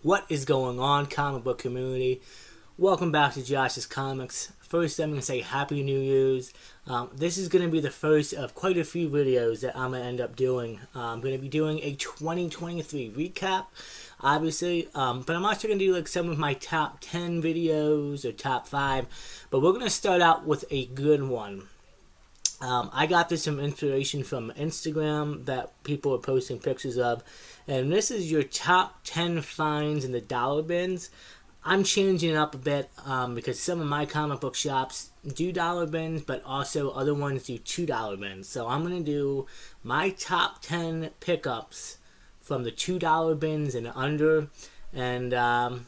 What is going on, comic book community? Welcome back to Josh's Comics. First, I'm going to say Happy New Year's. This is going to be the first of quite a few videos that I'm going to end up doing. I'm going to be doing a 2023 recap, obviously, but I'm also going to do like some of my top 10 videos or top 5, but we're going to start out with a good one. I got this some inspiration from Instagram that people are posting pictures of, and this is your top 10 finds in the dollar bins. I'm changing it up a bit because some of my comic book shops do dollar bins, but also other ones do $2 bins. So I'm going to do my top 10 pickups from the $2 bins and under, and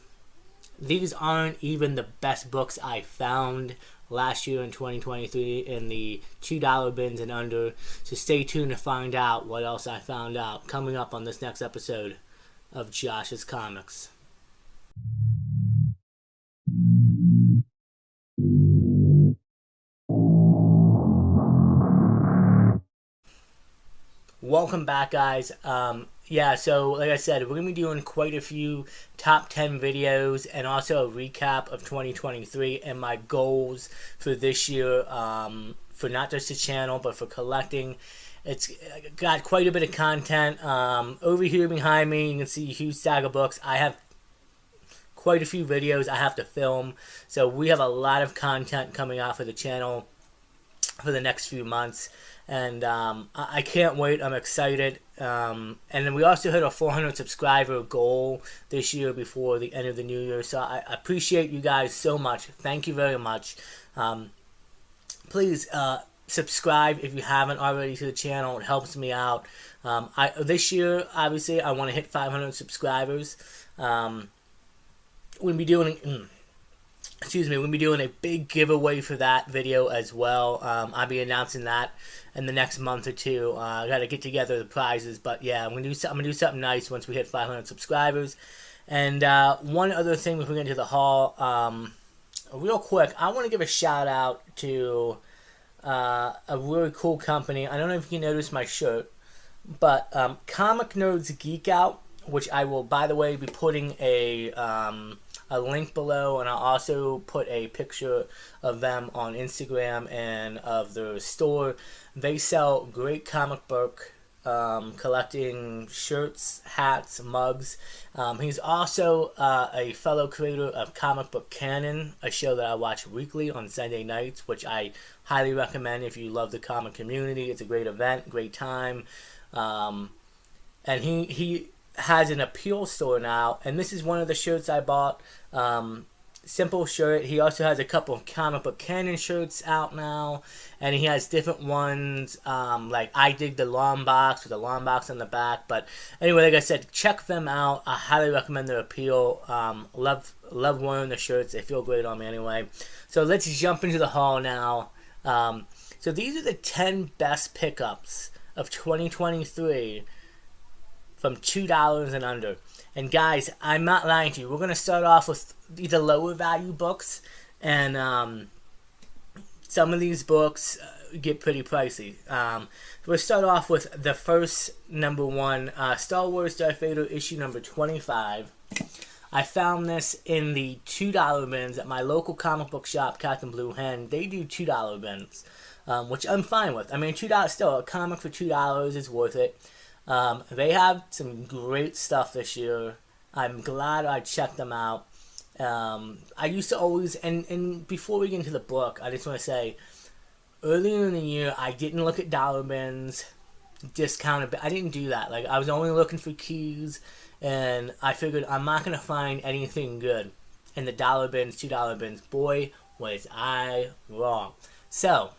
these aren't even the best books I found last year in 2023 in the $2 bins and under, so stay tuned to find out what else I found out coming up on this next episode of Josh's Comics. Welcome back, guys. So like I said, we're going to be doing quite a few top 10 videos and also a recap of 2023 and my goals for this year, for not just the channel, but for collecting. It's got quite a bit of content. Over here behind me, you can see a huge stack of books. I have quite a few videos I have to film, so we have a lot of content coming out for the channel for the next few months, and I can't wait. I'm excited. And then we also hit a 400 subscriber goal this year before the end of the new year, so I appreciate you guys so much. Thank you very much. Please subscribe if you haven't already to the channel. It helps me out. This year, obviously, I want to hit 500 subscribers. We'll be doing a big giveaway for that video as well. I'll be announcing that in the next month or two. I got to get together the prizes, but yeah, I'm gonna do something nice once we hit 500 subscribers. And one other thing before we get into the haul, real quick, I want to give a shout out to a really cool company. I don't know if you can notice my shirt, but Comic Nerds Geek Out, which I will, by the way, be putting a link below, and I'll also put a picture of them on Instagram and of their store. They sell great comic book collecting shirts, hats, mugs. He's also a fellow creator of Comic Book Canon, a show that I watch weekly on Sunday nights, which I highly recommend if you love the comic community. It's a great event, great time. And he has an apparel store now, and this is one of the shirts I bought. Simple shirt. He also has a couple of Comic Book Canon shirts out now, and he has different ones, like I dig the long box with the long box on the back. But anyway, like I said, check them out. I highly recommend their apparel. Love wearing the shirts. They feel great on me anyway. So let's jump into the haul now. So these are the 10 best pickups of 2023 from $2 and under. And guys, I'm not lying to you. We're going to start off with the lower value books, and some of these books get pretty pricey. We'll start off with the first number one, Star Wars Darth Vader issue number 25. I found this in the $2 bins at my local comic book shop, Captain Blue Hen. They do $2 bins, which I'm fine with. I mean, $2 still, a comic for $2 is worth it. They have some great stuff this year. I'm glad I checked them out. I used to always, and before we get into the book, I just want to say, earlier in the year, I didn't look at dollar bins, discounted. I didn't do that. Like, I was only looking for keys, and I figured I'm not going to find anything good in the dollar bins, $2 bins. Boy, was I wrong. So,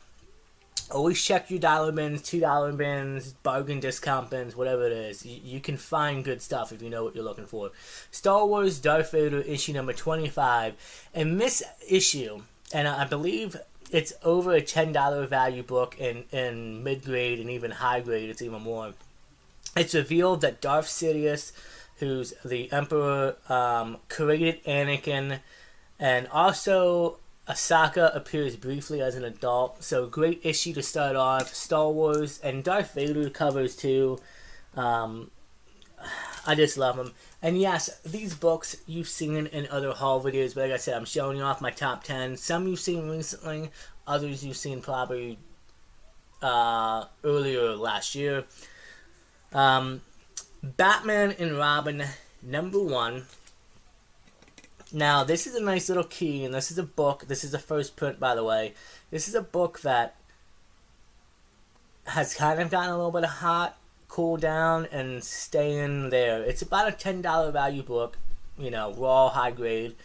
always check your dollar bins, $2 bins, bargain discount bins, whatever it is. You can find good stuff if you know what you're looking for. Star Wars Darth Vader issue number 25. And this issue, and I believe it's over a $10 value book in mid-grade and even high-grade, it's even more. It's revealed that Darth Sidious, who's the Emperor, created Anakin, and also Ahsoka appears briefly as an adult, so great issue to start off. Star Wars and Darth Vader covers too. I just love them. And yes, these books you've seen in other haul videos, but like I said, I'm showing you off my top 10. Some you've seen recently, others you've seen probably earlier last year. Batman and Robin #1. Now, this is a nice little key, and this is a book. This is the first print, by the way. This is a book that has kind of gotten a little bit of hot, cool down, and staying there. It's about a $10 value book, you know, raw, high grade.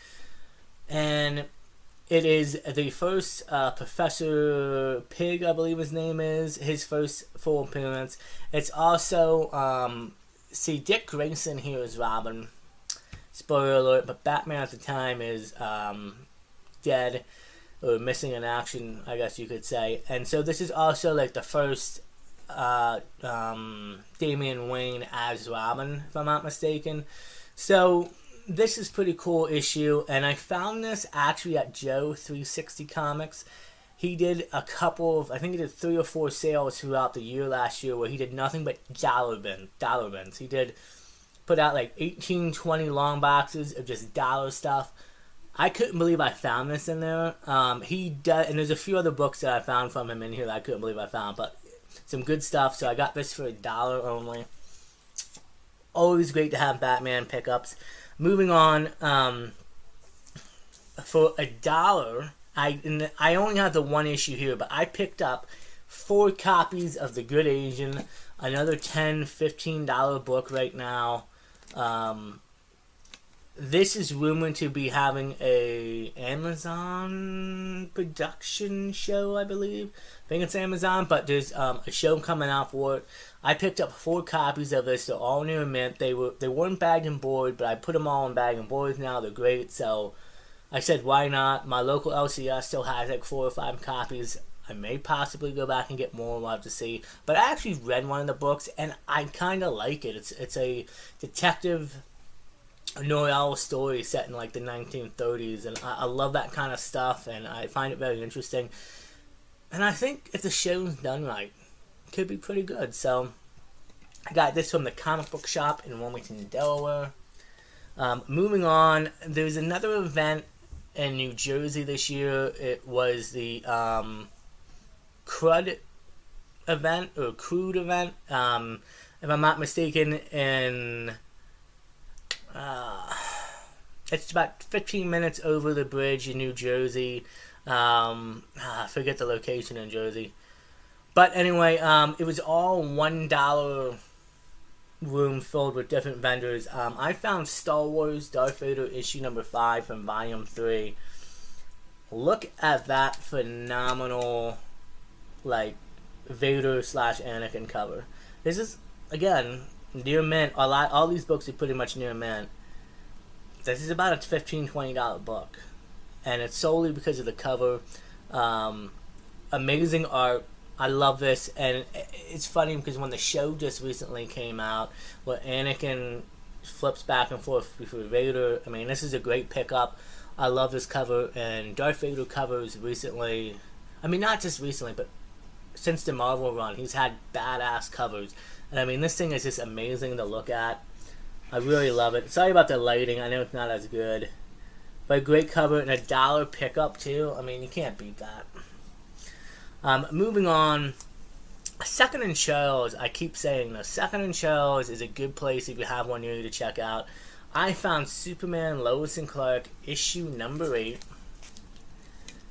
And it is the first Professor Pig, I believe his name is, his first full appearance. It's also, see, Dick Grayson here is Robin. Spoiler alert, but Batman at the time is dead, or missing in action, I guess you could say. And so this is also like the first Damian Wayne as Robin, if I'm not mistaken. So this is pretty cool issue, and I found this actually at Joe 360 Comics. He did a couple of, I think he did 3 or 4 sales throughout the year last year where he did nothing but dollar bins. He did put out like 18, 20 long boxes of just dollar stuff. I couldn't believe I found this in there. He does, and there's a few other books that I found from him in here that I couldn't believe I found, but some good stuff. So I got this for $1 only. Always great to have Batman pickups. Moving on, for $1, I only have the one issue here, but I picked up 4 copies of The Good Asian, another $10, $15 book right now. This is rumored to be having a Amazon production show, I believe. I think it's Amazon, but there's a show coming out for it. I picked up 4 copies of this. They're all near mint. They weren't bagged and board, but I put them all in bag and boards now. They're great, so I said, why not? My local LCS still has like 4 or 5 copies. I may possibly go back and get more. We'll have to see. But I actually read one of the books, and I kind of like it. It's a detective noir story set in like the 1930s, and I love that kind of stuff, and I find it very interesting. And I think if the show's done right, it could be pretty good. So I got this from the comic book shop in Wilmington, Delaware. Moving on, there's another event in New Jersey this year. It was the Crud event, or Crude event, if I'm not mistaken, in it's about 15 minutes over the bridge in New Jersey. I forget the location in Jersey. But anyway, it was all $1 room filled with different vendors. I found Star Wars Darth Vader issue number 5 from volume 3. Look at that phenomenal, like, Vader / Anakin cover. This is, again, near mint. All these books are pretty much near mint. This is about a $15, $20 book, and it's solely because of the cover. Amazing art. I love this, and it's funny because when the show just recently came out, where Anakin flips back and forth before Vader, I mean, this is a great pickup. I love this cover, and Darth Vader covers recently, I mean, not just recently, but since the Marvel run, he's had badass covers. And I mean, this thing is just amazing to look at. I really love it. Sorry about the lighting. I know it's not as good. But a great cover and $1 pickup, too. I mean, you can't beat that. Moving on. Second and Shells. I keep saying this. Second and Shells is a good place if you have one near you to check out. I found Superman Lois and Clark issue number 8.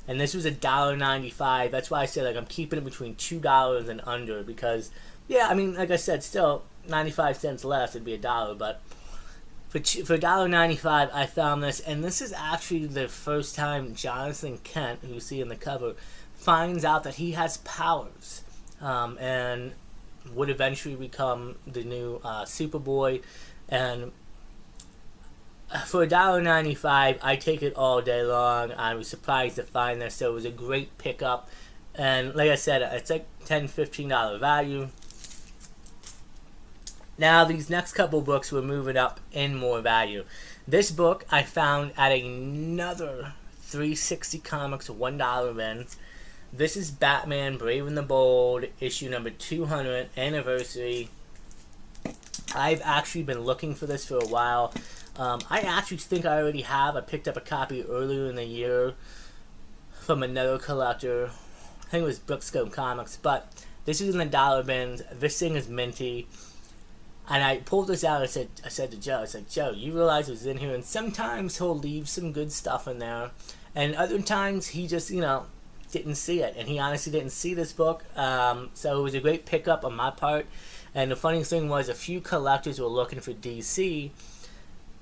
And this was $1.95. That's why I said, like, I'm keeping it between $2 and under. Because, yeah, I mean, like I said, still 95 cents less, it'd be $1. But for $1.95, I found this. And this is actually the first time Jonathan Kent, who you see in the cover, finds out that he has powers. And would eventually become the new Superboy. And for $1.95, I take it all day long. I was surprised to find this, so it was a great pickup. And like I said, it's like $10, $15 value. Now, these next couple books were moving up in more value. This book I found at another 360 Comics $1 bin. This is Batman Brave and the Bold, issue number 200, anniversary. I've actually been looking for this for a while. I actually think I already have. I picked up a copy earlier in the year from another collector. I think it was Brookscope Comics, but this is in the dollar bins. This thing is minty. And I pulled this out and I said to Joe, I said, Joe, you realize it was in here? And sometimes he'll leave some good stuff in there. And other times he just, didn't see it. And he honestly didn't see this book. So it was a great pickup on my part. And the funny thing was, a few collectors were looking for DC.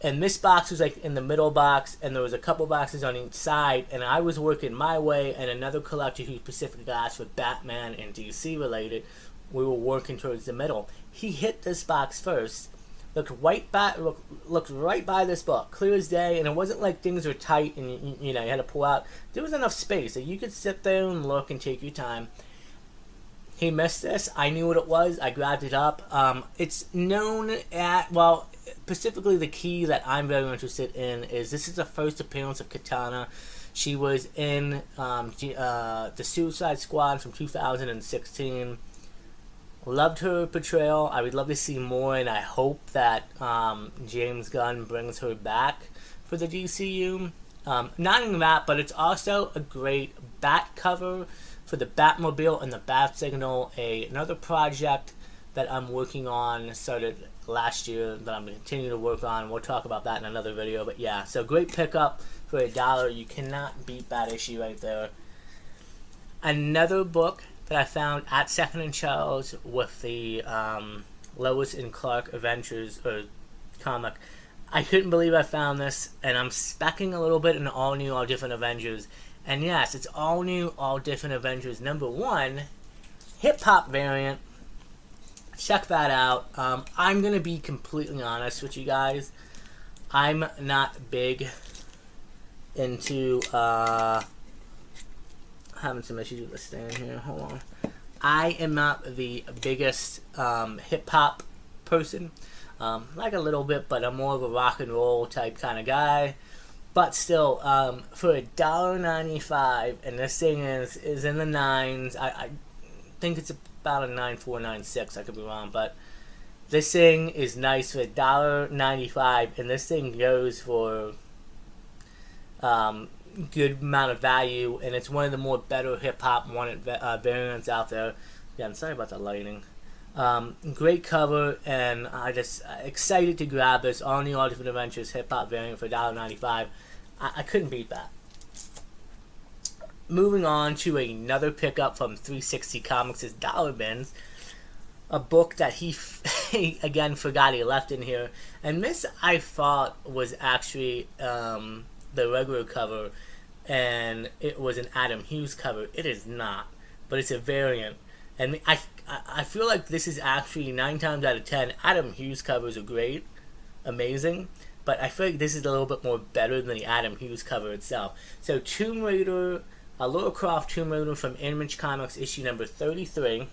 And this box was like in the middle box, and there was a couple boxes on each side. And I was working my way, and another collector who specifically asked for Batman and DC related, we were working towards the middle. He hit this box first, looked right by this book, clear as day, and it wasn't like things were tight and you had to pull out. There was enough space that you could sit there and look and take your time. He missed this. I knew what it was. I grabbed it up. It's known at, specifically the key that I'm very interested in is this is the first appearance of Katana. She was in the Suicide Squad from 2016. Loved her portrayal. I would love to see more, and I hope that James Gunn brings her back for the DCU. Not only that, but it's also a great bat cover for the Batmobile and the Bat Signal, another project that I'm working on, started last year, that I'm going to continue to work on. We'll talk about that in another video, but yeah, so great pickup for $1. You cannot beat that issue right there. Another book that I found at Second & Charles with the Lois and Clark Avengers comic. I couldn't believe I found this, and I'm speccing a little bit in all new, all different Avengers. And yes, it's all new, all different Avengers. Number 1, hip-hop variant. Check that out. I'm going to be completely honest with you guys. I'm not big into having some issues with this stand here. Hold on. I am not the biggest hip-hop person. Like a little bit, but I'm more of a rock and roll type kind of guy. But still, for $1.95, and this thing is in the 9s. I think it's about a 9.4, 9.6. I could be wrong, but this thing is nice for $1.95, and this thing goes for good amount of value, and it's one of the more better hip hop wanted variants out there. Yeah, I'm sorry about the lighting. Great cover, and I just excited to grab this all new, all different Adventures hip hop variant for $1.95. I couldn't beat that. Moving on to another pickup from 360 Comics' Dollar Bins, a book that he again forgot he left in here, and this I thought was actually the regular cover, and it was an Adam Hughes cover. It is not, but it's a variant. And I feel like this is actually 9 times out of 10, Adam Hughes covers are great, amazing, but I feel like this is a little bit more better than the Adam Hughes cover itself. So Tomb Raider, Lara Croft Tomb Raider from Image Comics issue number 33.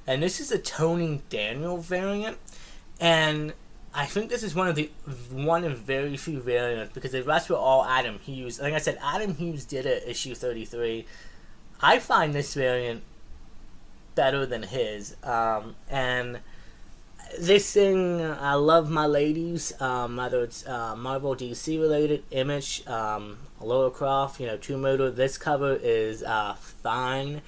And this is a Tony Daniel variant, and I think this is one of very few variants, because the rest were all Adam Hughes. Like I said, Adam Hughes did it issue 33. I find this variant better than his, and this thing, I love my ladies, whether it's Marvel, DC related, Image, Lara Croft, Tomb Raider. This cover is fine,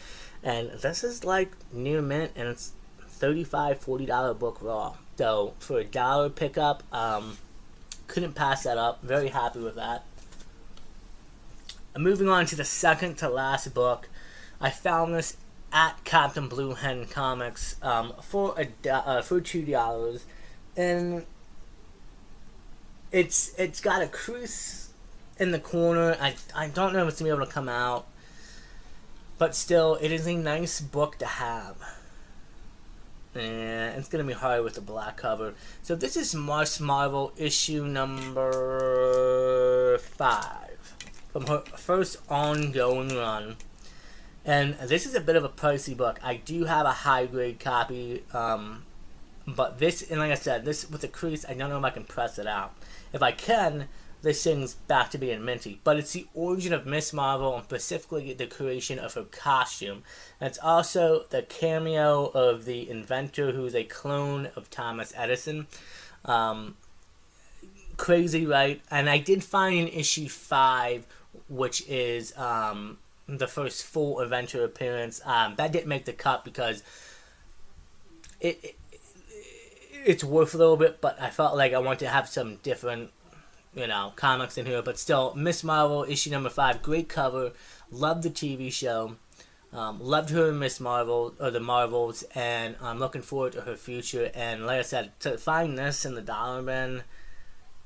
and this is like near mint, and it's $35, $40 book raw. So for $1 pickup, couldn't pass that up. Very happy with that. Moving on to the second to last book, I found this at Captain Blue Hen Comics for $2, and it's got a crease in the corner. I don't know if it's gonna be able to come out, but still, it is a nice book to have. And it's gonna be hard with the black cover. So this is Marvel issue number 5 from her first ongoing run. And this is a bit of a pricey book. I do have a high grade copy, but this, and like I said, this with the crease, I don't know if I can press it out. If I can, this thing's back to being minty. But it's the origin of Miss Marvel, and specifically the creation of her costume. And it's also the cameo of the inventor, who's a clone of Thomas Edison. Crazy, right? And I did find in issue 5, which is the first full Avenger appearance. That didn't make the cut because it's worth a little bit, but I felt like I wanted to have some different, comics in here. But still, Miss Marvel, issue number 5, great cover. Loved the TV show. Loved her in Miss Marvel, or the Marvels, and I'm looking forward to her future. And like I said, to find this in the dollar bin,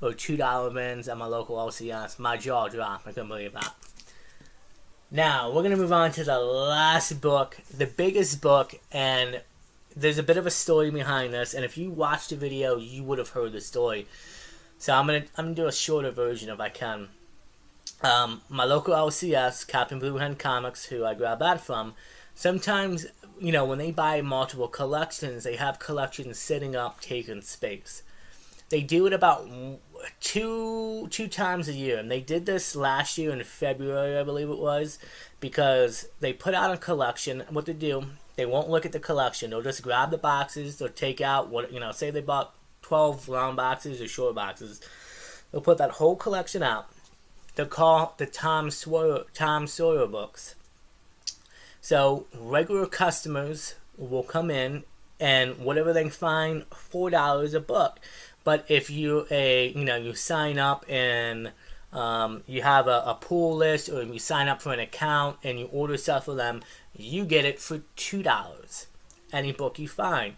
or $2 bins at my local LCS, my jaw dropped. I couldn't believe that. Now, we're going to move on to the last book, the biggest book, and there's a bit of a story behind this, and if you watched the video, you would have heard the story. So I'm gonna do a shorter version if I can. My local LCS, Captain Blue Hen Comics, who I grabbed that from, sometimes, when they buy multiple collections, they have collections sitting up taking space. They do it about two times a year, and they did this last year in February, I believe it was, because they put out a collection. What they do, they won't look at the collection. They'll just grab the boxes. They'll take out say they bought 12 round boxes or short boxes. They'll put that whole collection out. They're called the Tom Sawyer books. So regular customers will come in, and whatever they find, $4 a book. But if you you sign up and you have a pool list, or you sign up for an account and you order stuff for them, you get it for $2. Any book you find.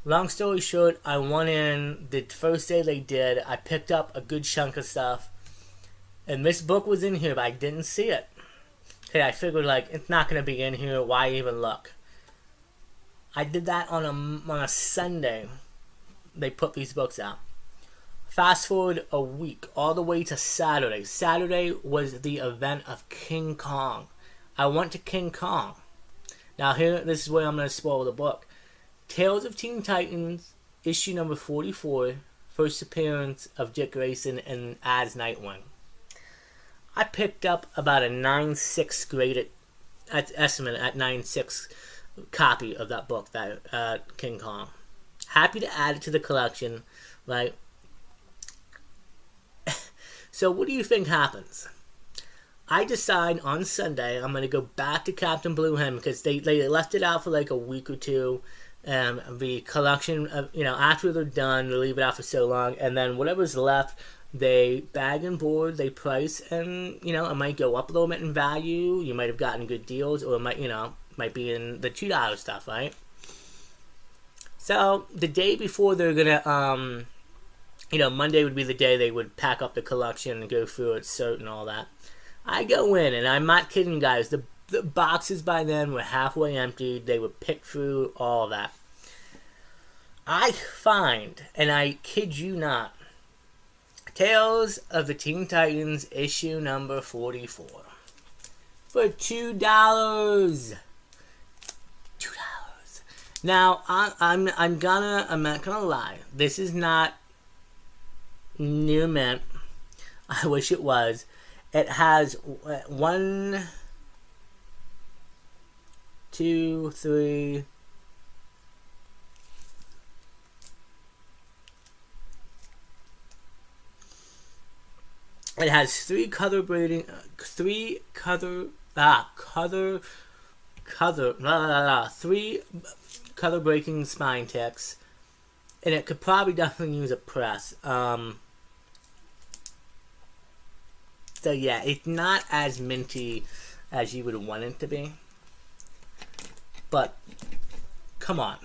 Long story short, I went in the first day they did. I picked up a good chunk of stuff, and this book was in here, but I didn't see it. Okay, I figured it's not gonna be in here. Why even look? I did that on a Sunday. They put these books out. Fast forward a week, all the way to Saturday. Saturday was the event of King Kong. I went to King Kong. Now this is where I'm going to spoil the book. Tales of Teen Titans, issue number 44, first appearance of Dick Grayson and as Nightwing. I picked up about a 9.6 graded, estimate at 9.6 copy of that book, that King Kong. Happy to add it to the collection, right? So what do you think happens? I decide on Sunday I'm going to go back to Captain Blue Hen, because they left it out for a week or two. The collection, after they're done, they leave it out for so long, and then whatever's left, they bag and board, they price, and it might go up a little bit in value. You might have gotten good deals, or it might be in the $2 stuff, right? So the day before they're gonna Monday would be the day they would pack up the collection and go through it, sort and all that. I go in, and I'm not kidding, guys. The boxes by then were halfway emptied. They were picked through, all of that. I find, and I kid you not, Tales of the Teen Titans issue number 44 for $2. $2. Now I'm not gonna lie. This is not near mint. I wish it was. It has 1, 2, 3. It has 3 color breaking spine ticks, and it could probably definitely use a press. So yeah, it's not as minty as you would want it to be. But come on,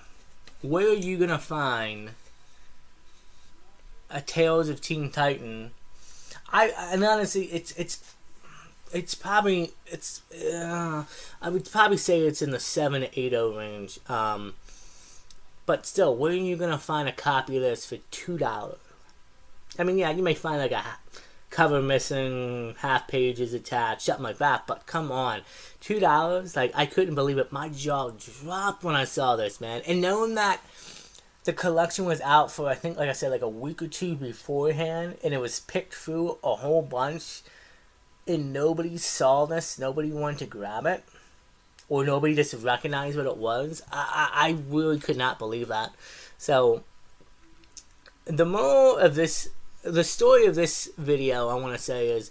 where are you gonna find a Tales of Teen Titan? And honestly, it's probably I would probably say it's in the 7 to 8.0 range. But still, where are you gonna find a copy of this for $2? I mean, yeah, you may find a cover missing, half pages attached, something like that. But come on, $2? I couldn't believe it. My jaw dropped when I saw this, man. And knowing that the collection was out for, I think, like I said, like a week or two beforehand, and it was picked through a whole bunch, and nobody saw this, nobody wanted to grab it, or nobody just recognized what it was. I really could not believe that. So, the moral of this, the story of this video, I want to say is,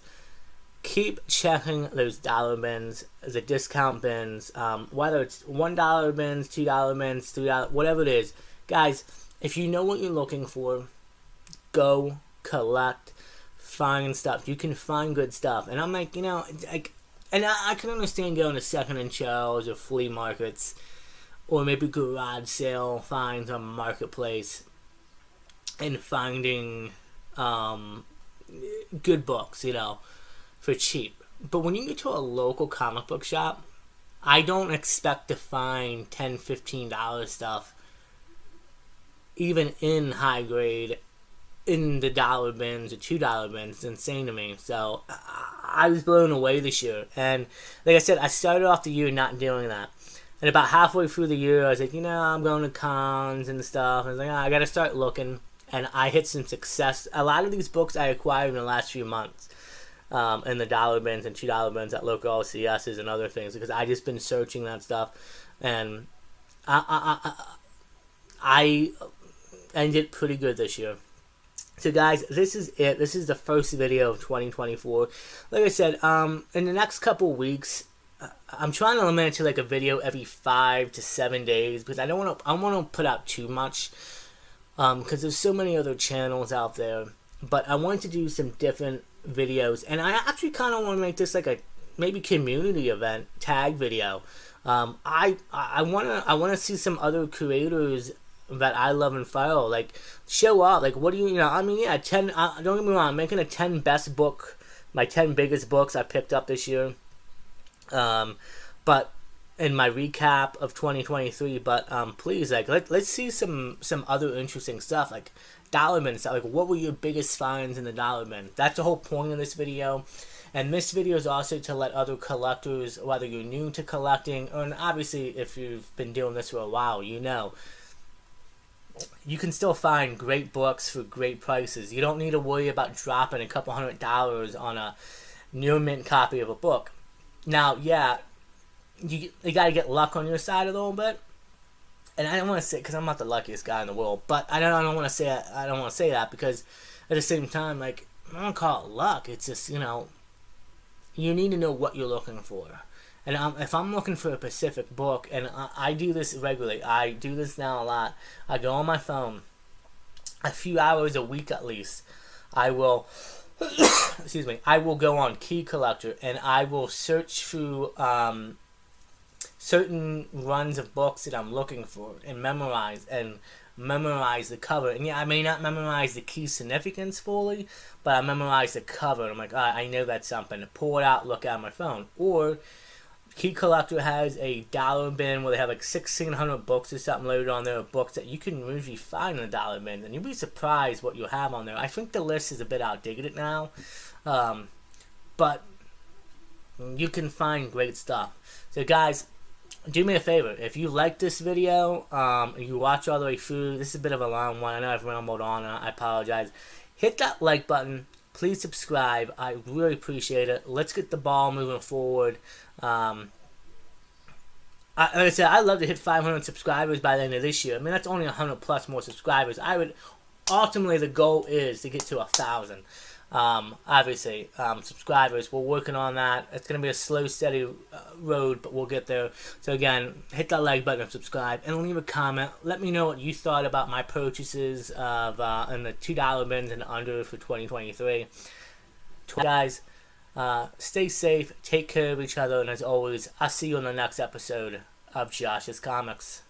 keep checking those dollar bins, the discount bins, whether it's $1 bins, $2 bins, $3, whatever it is. Guys, if you know what you're looking for, go collect, find stuff. You can find good stuff. And I'm like, and I can understand going to second-hand shelves or flea markets, or maybe garage sale finds on Marketplace, and finding good books, for cheap. But when you go to a local comic book shop, I don't expect to find $10, $15 stuff, even in high grade, in the dollar bins or $2 bins. It's insane to me. So I was blown away this year. And like I said, I started off the year not doing that. And about halfway through the year, I was like, I'm going to cons and stuff. I was like, I got to start looking. And I hit some success. A lot of these books I acquired in the last few months. In the dollar bins and $2 bins at local LCSs and other things, because I just been searching that stuff, and I ended pretty good this year. So guys, this is it. This is the first video of 2024. Like I said, in the next couple weeks, I'm trying to limit it to like a video every 5 to 7 days, because I don't want to put out too much, because there's so many other channels out there. But I want to do some different videos, and I actually kind of want to make this like a maybe community event tag video. I want to see some other creators that I love and follow, like show up. Like, what do you I mean, yeah, 10. Don't get me wrong, I'm making a 10 best book, my 10 biggest books I picked up this year. But in my recap of 2023. But please, like, let's see some other interesting stuff, like dollar bin stuff. Like, what were your biggest finds in the dollar bin? That's the whole point of this video. And this video is also to let other collectors, whether you're new to collecting, or obviously if you've been doing this for a while, you can still find great books for great prices. You don't need to worry about dropping a couple $100 on a new mint copy of a book. Now, yeah, you got to get luck on your side a little bit. And I don't want to say, because I'm not the luckiest guy in the world, but I don't want to say that, because at the same time, like, I don't call it luck. It's just, you need to know what you're looking for. And if I'm looking for a specific book, and I do this regularly, I do this now a lot. I go on my phone, a few hours a week at least. I will, excuse me, I will go on Key Collector, and I will search through certain runs of books that I'm looking for, and memorize the cover. And yeah, I may not memorize the key significance fully, but I memorize the cover. And I'm like, I know that's something. Pull it out, look at my phone. Or Key Collector has a dollar bin where they have like 1,600 books or something loaded on there, books that you can usually find in a dollar bin, and you'll be surprised what you'll have on there. I think the list is a bit outdated now, but you can find great stuff. So guys, do me a favor. If you like this video, you watch all the way through, this is a bit of a long one. I know I've rambled on, I apologize. Hit that like button. Please subscribe. I really appreciate it. Let's get the ball moving forward. Like I said, I'd love to hit 500 subscribers by the end of this year. I mean, that's only 100 plus more subscribers. Ultimately, the goal is to get to 1,000. Obviously, subscribers. We're working on that. It's going to be a slow, steady road, but we'll get there. So again, hit that like button and subscribe, and leave a comment. Let me know what you thought about my purchases of in the $2 bins and under for 2023. Guys, stay safe, take care of each other, and as always, I'll see you on the next episode of Josh's Comics.